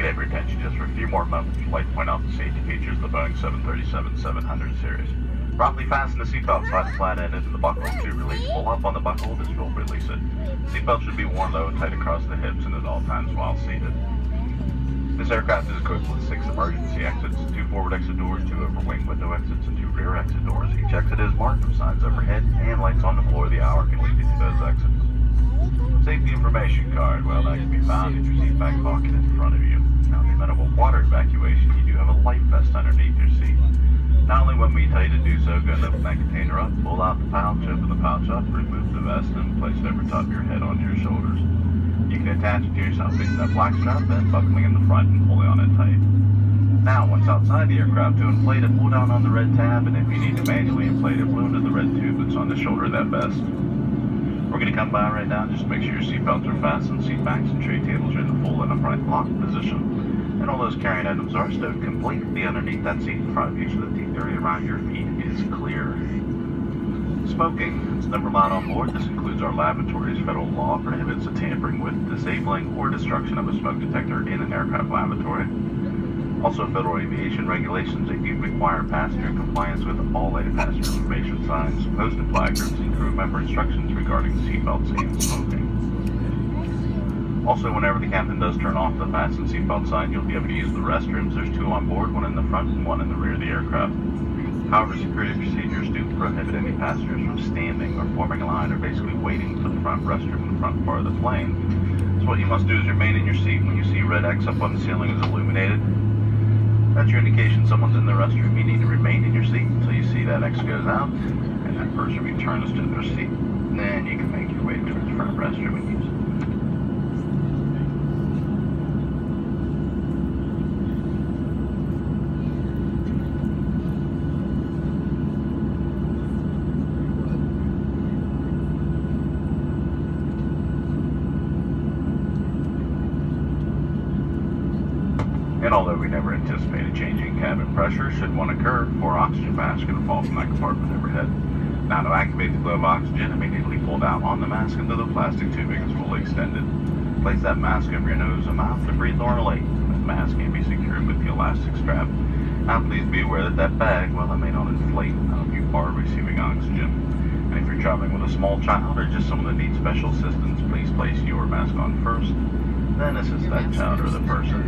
have your attention just for a few more moments, I'd like to point out the safety features of the Boeing 737-700 series. Properly fasten the seatbelt side flat end into the buckle to release. Pull up on the buckle, this will release it. Seatbelt should be worn low and tight across the hips and at all times while seated. This aircraft is equipped with 6 emergency exits, 2 forward exit doors, 2 overwing window exits, and 2 rear exit doors. Each exit is marked with signs overhead, and lights on the floor of the hour can lead you to those exits. Safety information card, well, that can be found in your seat back pocket in front of you. Now, in the event of a water evacuation, you do have a life vest underneath your seat. Not only when we tell you to do so, go and open that container up, pull out the pouch, open the pouch up, remove the vest, and place it over top of your head onto your shoulders. You can attach it to yourself using that black strap, then buckling in the front and pulling on it tight. Now, once outside the aircraft, to inflate it, pull down on the red tab, and if you need to manually inflate it, blow into the red tube that's on the shoulder of that vest. We're going to come by right now, just make sure your seatbelts are fastened, seat backs and tray tables are in the full and upright lock position. And all those carrying items are stowed completely underneath that seat in front of you so the teeth area around your feet is clear. Smoking is never allowed on board. This includes our lavatories. Federal law prohibits the tampering with, disabling, or destruction of a smoke detector in an aircraft lavatory. Also, federal aviation regulations, they do require passenger compliance with all passenger information signs, posted placards, and crew member instructions regarding seatbelts and smoking. Also, whenever the captain does turn off the fasten seatbelt sign, you'll be able to use the restrooms. There's 2 on board, 1 in the front and 1 in the rear of the aircraft. However, security procedures do prohibit any passengers from standing or forming a line or basically waiting for the front restroom in the front part of the plane. So what you must do is remain in your seat. When you see red X up on the ceiling is illuminated, that's your indication someone's in the restroom. You need to remain in your seat until you see that X goes out and that person returns to their seat. Then you can make your way towards the front restroom and use it. And although we never anticipated changing cabin pressure, should one occur, 4 oxygen masks are going to fall from that compartment overhead. Now, to activate the flow of oxygen, immediately pull down on the mask until the plastic tubing is fully extended. Place that mask over your nose and mouth to breathe normally. The mask can be secured with the elastic strap. Now, please be aware that that bag, well, it may not inflate if you are receiving oxygen. And if you're traveling with a small child or just someone that needs special assistance, please place your mask on first, then assist that child or the person.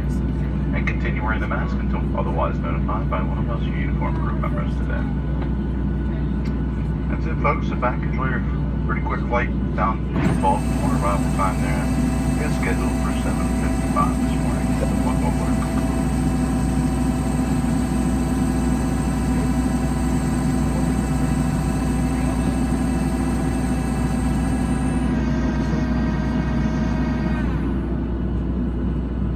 And continue wearing the mask until otherwise notified by one of us uniformed crew members today. That's it, folks. Sit back, enjoy your pretty quick flight down to Baltimore. Arrival time there is scheduled for